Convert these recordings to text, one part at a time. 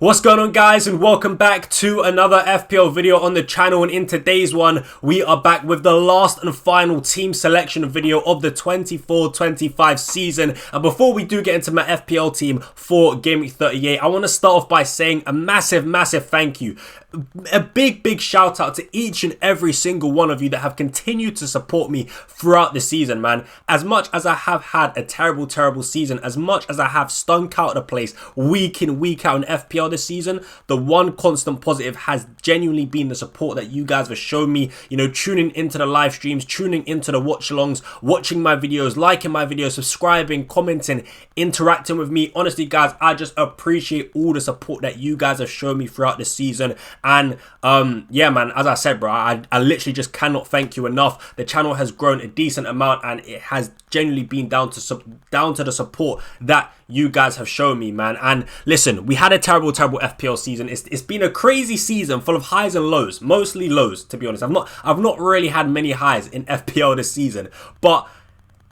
What's going on, guys, and welcome back to another FPL video on the channel. And in today's one, we are back with the last and final team selection video of the 24-25 season. And before we do get into my FPL team for Gameweek 38, I want to start off by saying a massive thank you. A big shout out to each and every single one of you that have continued to support me throughout the season, man. As much as I have had a terrible season, as much as I have stunk out the place week in, week out in FPL this season, the one constant positive has genuinely been the support that you guys have shown me, you know, tuning into the live streams, tuning into the watch alongs, watching my videos, liking my videos, subscribing, commenting, interacting with me. Honestly, guys, I just appreciate all the support that you guys have shown me throughout the season. And yeah, man, as I said, bro, I literally just cannot thank you enough. The channel has grown a decent amount, and it has genuinely been down to the support that you guys have shown me, man. And listen, we had a terrible FPL season. It's been a crazy season full of highs and lows, mostly lows, to be honest. I've not really had many highs in FPL this season, but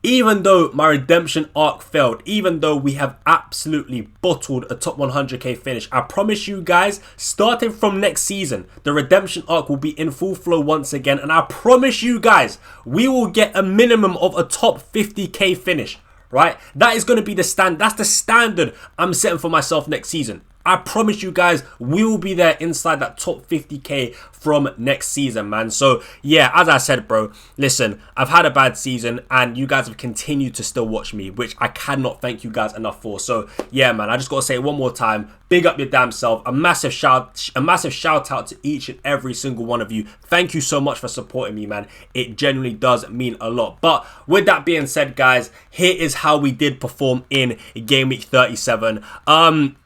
even though my redemption arc failed, even though we have absolutely bottled a top 100k finish, I promise you guys, starting from next season, the redemption arc will be in full flow once again. And I promise you guys, we will get a minimum of a top 50k finish, right? That is going to be the that's the standard I'm setting for myself next season. I promise you guys, we will be there inside that top 50k from next season, man. So yeah, as I said, bro, listen, I've had a bad season and you guys have continued to still watch me, which I cannot thank you guys enough for. So yeah, man, I just gotta say it one more time, big up your damn self. A massive shout out to each and every single one of you. Thank you so much for supporting me, man. It genuinely does mean a lot. But with that being said, guys, here is how we did perform in Game Week 37.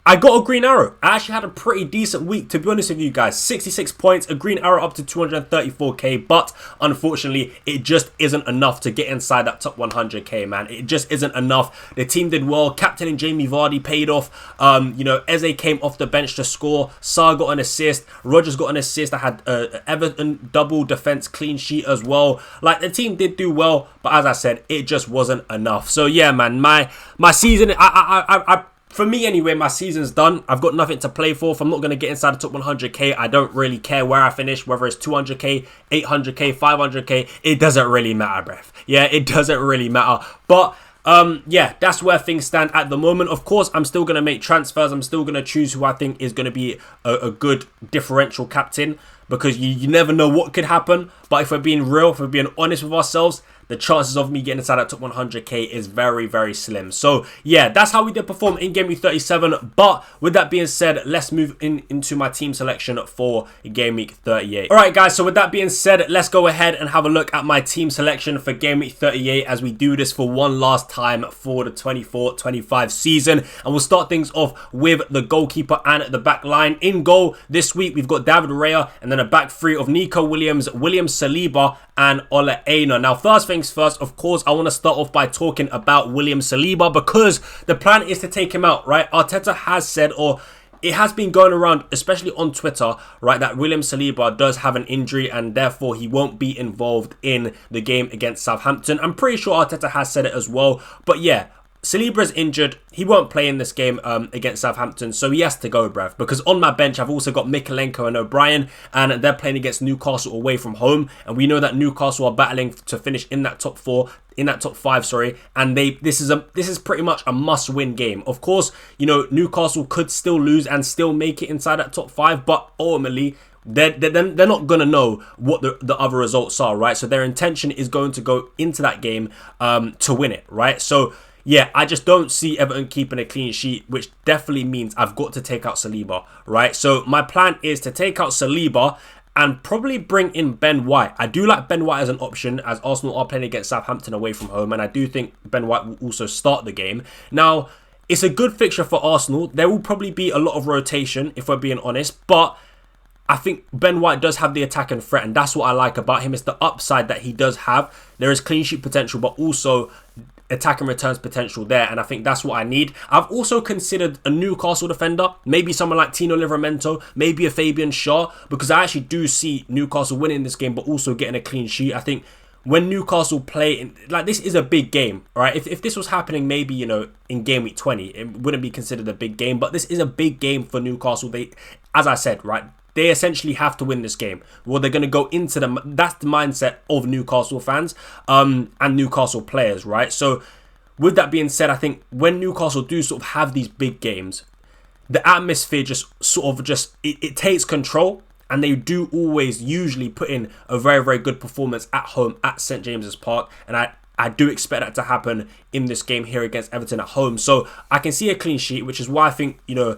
I got a green arrow. I actually had a pretty decent week, to be honest with you guys. 66 points, a green arrow up to 234k, but unfortunately, it just isn't enough to get inside that top 100k, man. It just isn't enough. The team did well. Captain and Jamie Vardy paid off. You know, Eze came off the bench to score. Sarr got an assist. Rogers got an assist. I had Everton double defense clean sheet as well. Like, the team did do well, but as I said, it just wasn't enough. So yeah, man, my season, for me anyway, my season's done. I've got nothing to play for. If I'm not going to get inside the top 100k, I don't really care where I finish, whether it's 200k, 800k, 500k. It doesn't really matter, bruv. Yeah, it doesn't really matter. But yeah, that's where things stand at the moment. Of course, I'm still going to make transfers. I'm still going to choose who I think is going to be a good differential captain, because you never know what could happen. But if we're being real, if we're being honest with ourselves, the chances of me getting inside that top 100k is very slim. So yeah, that's how we did perform in Game Week 37. But with that being said, let's move into my team selection for Game Week 38. Alright guys, so with that being said, let's go ahead and have a look at my team selection for Game Week 38 as we do this for one last time for the 24-25 season. And we'll start things off with the goalkeeper and the back line. In goal this week, we've got David Raya, and then a back three of Nico Williams, William Saliba, and Ole Einar. Now, first things first, of course, I want to start off by talking about William Saliba, because the plan is to take him out, right? Arteta has said, or it has been going around, especially on Twitter, right, that William Saliba does have an injury and therefore he won't be involved in the game against Southampton. I'm pretty sure Arteta has said it as well, but yeah, Saliba is injured. He won't play in this game against Southampton, so he has to go, bruv. Because on my bench, I've also got Mikalenko and O'Brien, and they're playing against Newcastle away from home. And we know that Newcastle are battling to finish in that top five, sorry. And this is pretty much a must-win game. Of course, you know, Newcastle could still lose and still make it inside that top five, but ultimately, they're not going to know what the other results are, right? So their intention is going to go into that game to win it, right? So yeah, I just don't see Everton keeping a clean sheet, which definitely means I've got to take out Saliba, right? So my plan is to take out Saliba and probably bring in Ben White. I do like Ben White as an option, as Arsenal are playing against Southampton away from home, and I do think Ben White will also start the game. Now, it's a good fixture for Arsenal. There will probably be a lot of rotation, if we're being honest, but I think Ben White does have the attacking threat, and that's what I like about him. It's the upside that he does have. There is clean sheet potential, but also attacking returns potential there, and I think that's what I need. I've also considered a Newcastle defender, maybe someone like Tino Livramento, maybe a Fabian Schär, because I actually do see Newcastle winning this game but also getting a clean sheet. I think when Newcastle play, like, this is a big game, right? If this was happening maybe, you know, in game week 20, it wouldn't be considered a big game, but this is a big game for Newcastle. They, as I said, right, they essentially have to win this game. Well, they're going to go into that's the mindset of Newcastle fans and Newcastle players, right? So with that being said, I think when Newcastle do sort of have these big games, the atmosphere just sort of it takes control. And they do always usually put in a very, very good performance at home at St. James's Park. And I do expect that to happen in this game here against Everton at home. So I can see a clean sheet, which is why I think, you know,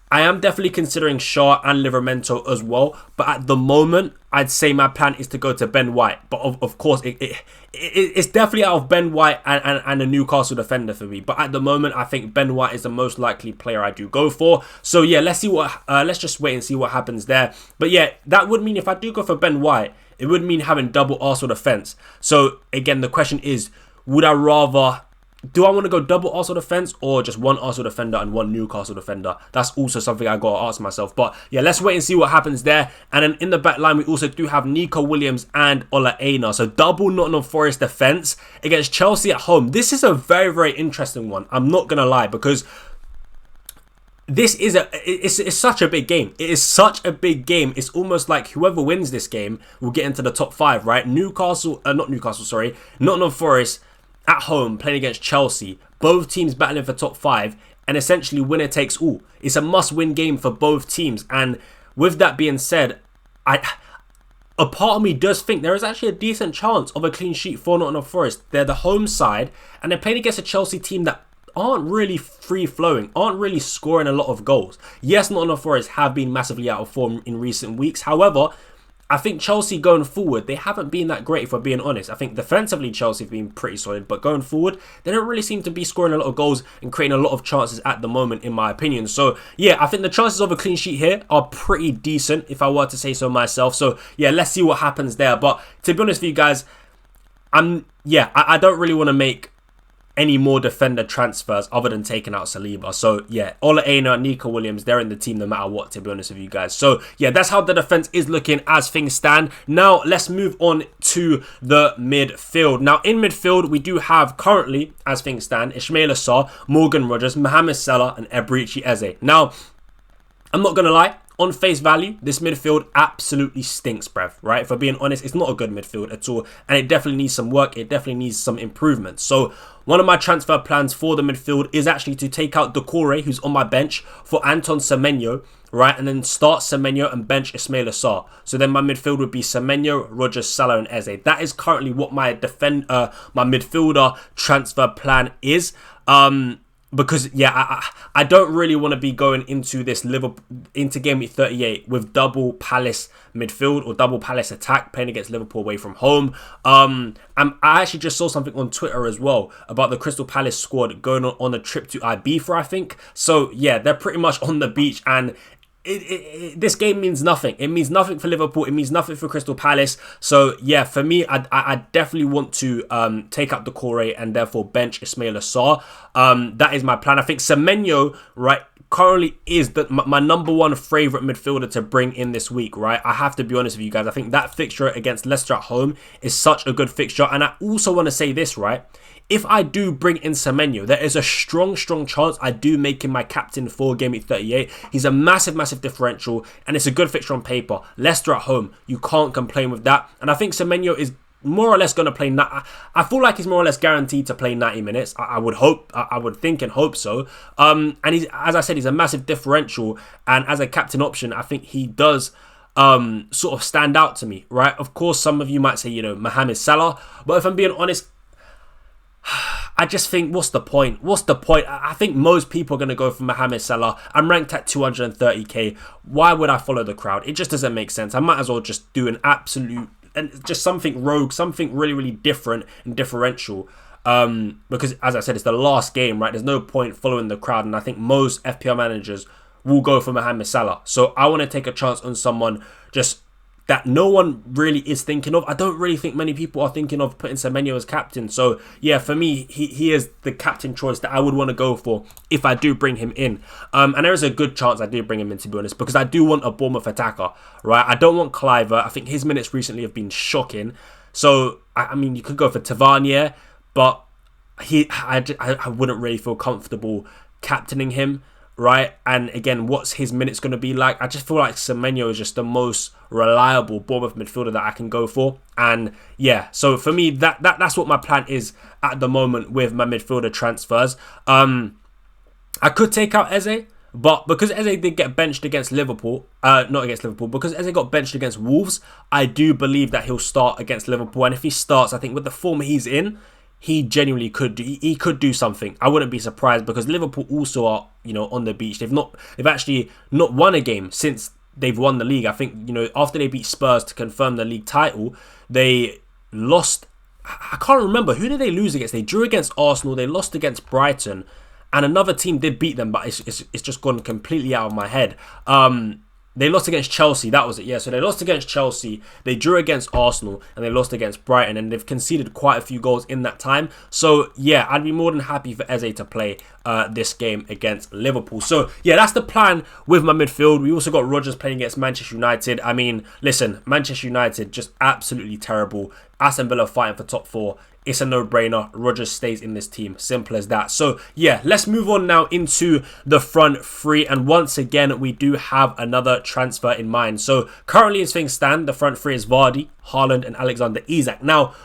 I am definitely considering Shaw and Livramento as well. But at the moment, I'd say my plan is to go to Ben White. But of course, it's definitely out of Ben White and a Newcastle defender for me. But at the moment, I think Ben White is the most likely player I do go for. So yeah, let's just wait and see what happens there. But yeah, that would mean if I do go for Ben White, it would mean having double Arsenal defence. So again, the question is, would I rather... do I want to go double Arsenal defence or just one Arsenal defender and one Newcastle defender? That's also something I got to ask myself. But yeah, let's wait and see what happens there. And then in the back line, we also do have Nico Williams and Ola Aina. So double Nottingham Forest defence against Chelsea at home. This is a very, very interesting one. I'm not going to lie, because this is it's such a big game. It is such a big game. It's almost like whoever wins this game will get into the top 5, right? Nottingham Forest at home playing against Chelsea, both teams battling for top 5, and essentially winner takes all. It's a must-win game for both teams. And with that being said, a part of me does think there is actually a decent chance of a clean sheet for Nottingham Forest. They're the home side, and they're playing against a Chelsea team that aren't really free-flowing, aren't really scoring a lot of goals. Yes, Nottingham Forest have been massively out of form in recent weeks. However, I think Chelsea going forward, they haven't been that great, if we're being honest. I think defensively Chelsea have been pretty solid, but going forward, they don't really seem to be scoring a lot of goals and creating a lot of chances at the moment, in my opinion. So yeah, I think the chances of a clean sheet here are pretty decent, if I were to say so myself. So yeah, let's see what happens there. But to be honest with you guys, I don't really want to make any more defender transfers other than taking out Saliba. So yeah, Ola Aina, Nico Williams, they're in the team no matter what, to be honest with you guys. So yeah, that's how the defense is looking as things stand. Now let's move on to the midfield. Now in midfield, we do have currently, as things stand, Ismaila Sarr, Morgan Rogers, Mohamed Salah and Eberechi Eze. Now, I'm not going to lie, on face value, this midfield absolutely stinks, bruv, right? If we're being honest, it's not a good midfield at all, and it definitely needs some work. It definitely needs some improvement. So one of my transfer plans for the midfield is actually to take out Doucouré, who's on my bench, for Anton Semenyo, right? And then start Semenyo and bench Ismaila Sarr. So then my midfield would be Semenyo, Rogers, Salah and Eze. That is currently what my midfielder transfer plan is. Because yeah, I don't really want to be going into this into game week 38 with double Palace midfield or double Palace attack playing against Liverpool away from home. I actually just saw something on Twitter as well about the Crystal Palace squad going on a trip to Ibiza, I think. So yeah, they're pretty much on the beach, and this game means nothing. It means nothing for Liverpool. It means nothing for Crystal Palace. So yeah, for me, I definitely want to take up Doucouré and therefore bench Ismaila Sarr. That is my plan. I think Semenyo, right, currently is my number one favourite midfielder to bring in this week, right? I have to be honest with you guys. I think that fixture against Leicester at home is such a good fixture. And I also want to say this, right? If I do bring in Semenyo, there is a strong chance I do make him my captain for Game Week 38. He's a massive differential, and it's a good fixture on paper. Leicester at home, you can't complain with that. And I think Semenyo is more or less going to play... I feel like he's more or less guaranteed to play 90 minutes. I would hope, I would think and hope so. And he's, as I said, he's a massive differential. And as a captain option, I think he does... sort of stand out to me, right? Of course, some of you might say, you know, Mohamed Salah. But if I'm being honest... I just think, what's the point? What's the point? I think most people are going to go for Mohamed Salah. I'm ranked at 230k. Why would I follow the crowd? It just doesn't make sense. I might as well just do an absolute, and just something rogue, something really different and differential. Because, as I said, it's the last game, right? There's no point following the crowd. And I think most FPL managers will go for Mohamed Salah. So I want to take a chance on someone just... that no one really is thinking of. I don't really think many people are thinking of putting Semenyo as captain. So yeah, for me, he is the captain choice that I would want to go for if I do bring him in. And there is a good chance I do bring him in, to be honest, because I do want a Bournemouth attacker, right? I don't want Cliver. I think his minutes recently have been shocking. So I mean, you could go for Tavernier, but I wouldn't really feel comfortable captaining him, right? And again, what's his minutes going to be like? I just feel like Semenyo is just the most reliable Bournemouth midfielder that I can go for. And yeah, so for me, that's what my plan is at the moment with my midfielder transfers. I could take out Eze, but because Eze did get benched against Liverpool, not against Liverpool, because Eze got benched against Wolves, I do believe that he'll start against Liverpool. And if he starts, I think with the form he's in, he genuinely could do something. I wouldn't be surprised, because Liverpool also are, on the beach. They've actually not won a game since they've won the league. I think, after they beat Spurs to confirm the league title, they lost. I can't remember, who did they lose against? They drew against Arsenal, they lost against Brighton, and another team did beat them, but it's just gone completely out of my head. They lost against Chelsea, that was it. Yeah, so they lost against Chelsea, they drew against Arsenal, and they lost against Brighton, and they've conceded quite a few goals in that time. So yeah, I'd be more than happy for Eze to play this game against Liverpool. So yeah, that's the plan with my midfield. We also got Rodgers playing against Manchester United. I mean, listen, Manchester United just absolutely terrible. Aston Villa fighting for top 4. It's a no-brainer. Rodgers stays in this team. Simple as that. So, yeah, let's move on now into the front three. And once again, we do have another transfer in mind. So, currently as things stand, the front three is Vardy, Haaland, and Alexander Isak. Now,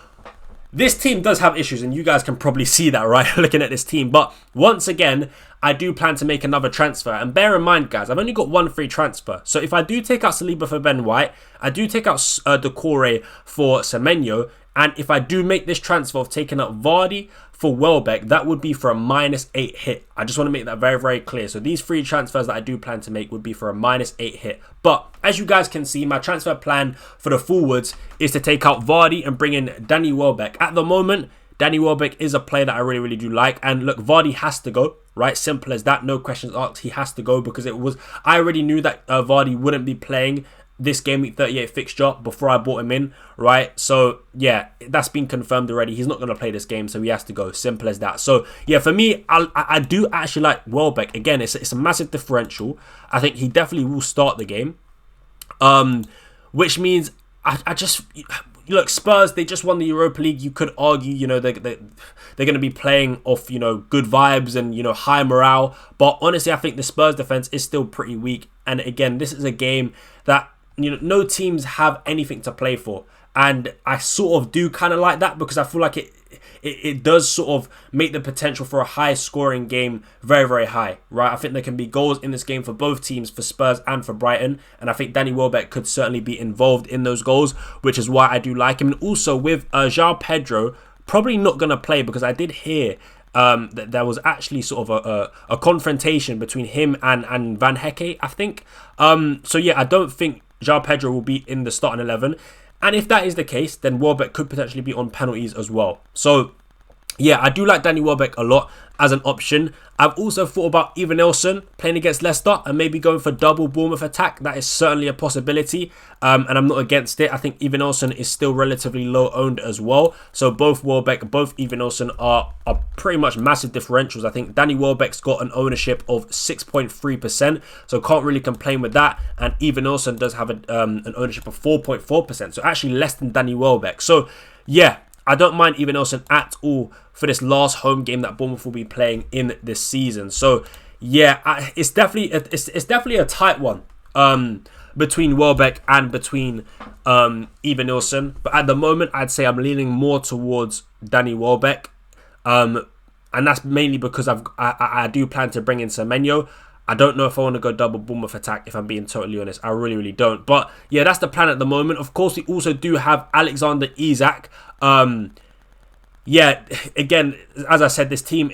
this team does have issues, and you guys can probably see that, right, looking at this team. But once again, I do plan to make another transfer. And bear in mind, guys, I've only got one free transfer. So if I do take out Saliba for Ben White, I do take out Doucouré for Semenyo, and if I do make this transfer of taking out Vardy for Welbeck, that would be for a -8 hit. I just want to make that very, very clear. So these three transfers that I do plan to make would be for a -8 hit. But as you guys can see, my transfer plan for the forwards is to take out Vardy and bring in Danny Welbeck. At the moment, Danny Welbeck is a player that I really, really do like. And look, Vardy has to go, right? Simple as that. No questions asked. He has to go, because I already knew that Vardy wouldn't be playing this Gameweek 38 fixture before I bought him in, right? So yeah, that's been confirmed already. He's not going to play this game, so he has to go. Simple as that. So yeah, for me, I do actually like Welbeck. Again, it's a massive differential. I think he definitely will start the game, which means I just... Look, Spurs, they just won the Europa League. You could argue, they're going to be playing off, good vibes and, high morale. But honestly, I think the Spurs defense is still pretty weak. And again, this is a game that, no teams have anything to play for. And I sort of do kind of like that, because I feel like it does sort of make the potential for a high scoring game very, very high, right? I think there can be goals in this game for both teams, for Spurs and for Brighton. And I think Danny Welbeck could certainly be involved in those goals, which is why I do like him. And also with João Pedro probably not going to play, because I did hear that there was actually sort of a confrontation between him and Van Hecke, I think. So yeah, I don't think João Pedro will be in the starting 11. And if that is the case, then Welbeck could potentially be on penalties as well. So yeah, I do like Danny Welbeck a lot as an option. I've also thought about Evanilson playing against Leicester and maybe going for double Bournemouth attack. That is certainly a possibility, and I'm not against it. I think Evanilson is still relatively low owned as well. So both Welbeck, both Evanilson are pretty much massive differentials. I think Danny Welbeck's got an ownership of 6.3%, so can't really complain with that. And Evanilson does have an ownership of 4.4%, so actually less than Danny Welbeck. So yeah, I don't mind Evanilson at all for this last home game that Bournemouth will be playing in this season. So yeah, it's definitely a tight one between Welbeck and between Evanilson. But at the moment, I'd say I'm leaning more towards Danny Welbeck, and that's mainly because I do plan to bring in Semenyo. I don't know if I want to go double Bournemouth attack, if I'm being totally honest. I really, really don't. But yeah, that's the plan at the moment. Of course, we also do have Alexander Isak. Yeah, again, as I said, this team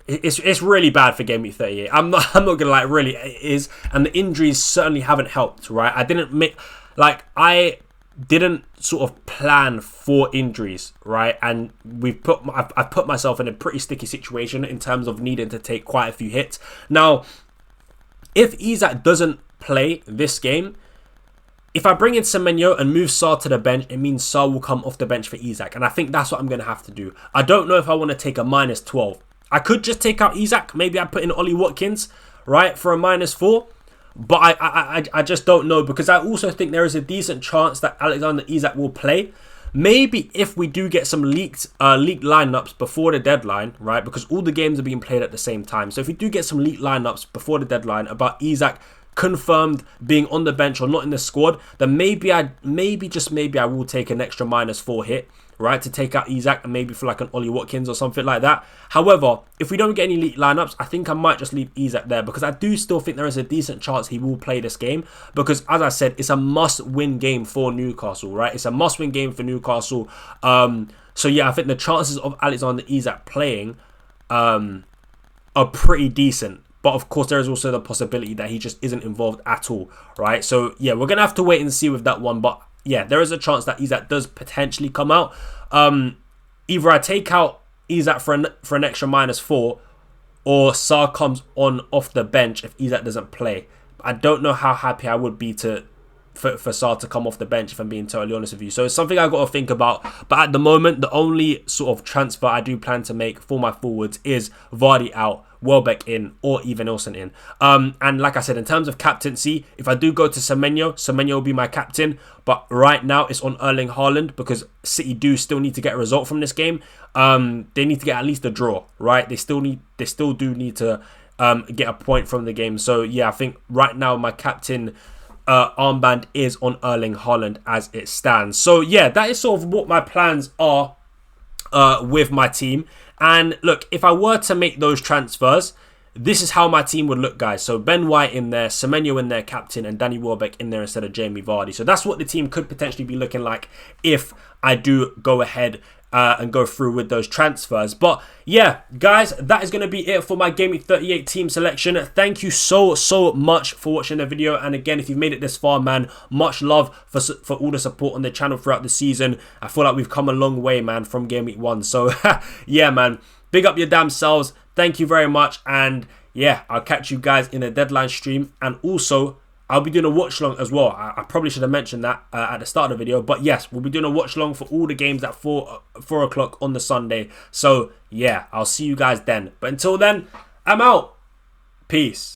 it's really bad for Gameweek 38. I'm not gonna lie, really it is, and the injuries certainly haven't helped. Right, I didn't sort of plan for injuries, right, and I've put myself in a pretty sticky situation in terms of needing to take quite a few hits. Now, if Isak doesn't play this game, if I bring in Semenyo and move Sarr to the bench, it means Sarr will come off the bench for Isak. And I think that's what I'm going to have to do. I don't know if I want to take a -12. I could just take out Isak. Maybe I put in Ollie Watkins, right, for a -4. But I just don't know, because I also think there is a decent chance that Alexander Isak will play. maybe if we do get some leaked lineups before the deadline, right? Because all the games are being played at the same time. So if we do get some leaked lineups before the deadline about Isak confirmed being on the bench or not in the squad, then maybe I will take an extra -4 hit, right, to take out Isak and maybe for like an Ollie Watkins or something like that. However, if we don't get any leaked lineups, I think I might just leave Isak there, because I do still think there is a decent chance he will play this game, because as I said, it's a must-win game for Newcastle, right? It's a must-win game for Newcastle. So yeah, I think the chances of Alexander Isak playing are pretty decent. But of course, there is also the possibility that he just isn't involved at all, right? So yeah, we're going to have to wait and see with that one. But yeah, there is a chance that Isak does potentially come out. Either I take out Isak for an extra -4, or Sarr comes on off the bench if Isak doesn't play. I don't know how happy I would be for Sarr to come off the bench, if I'm being totally honest with you. So it's something I've got to think about. But at the moment, the only sort of transfer I do plan to make for my forwards is Vardy out, Welbeck in, or even Ilson in. And like I said, in terms of captaincy, if I do go to Semenyo will be my captain. But right now, it's on Erling Haaland, because City do still need to get a result from this game. They need to get at least a draw, right? They still do need to get a point from the game. So yeah, I think right now my captain armband is on Erling Haaland as it stands. So yeah, that is sort of what my plans are with my team. And look, if I were to make those transfers, this is how my team would look, guys. So Ben White in there, Semenyo in there, captain, and Danny Welbeck in there instead of Jamie Vardy. So that's what the team could potentially be looking like if I do go ahead and go through with those transfers. But yeah, guys, that is going to be it for my Gameweek 38 team selection. Thank you so much for watching the video. And again, if you've made it this far, man, much love for all the support on the channel throughout the season. I feel like we've come a long way, man, from Gameweek 1. So yeah, man, big up your damn selves. Thank you very much. And yeah, I'll catch you guys in a deadline stream. And also, I'll be doing a watch long as well. I probably should have mentioned that at the start of the video. But yes, we'll be doing a watch long for all the games at 4 o'clock on the Sunday. So yeah, I'll see you guys then. But until then, I'm out. Peace.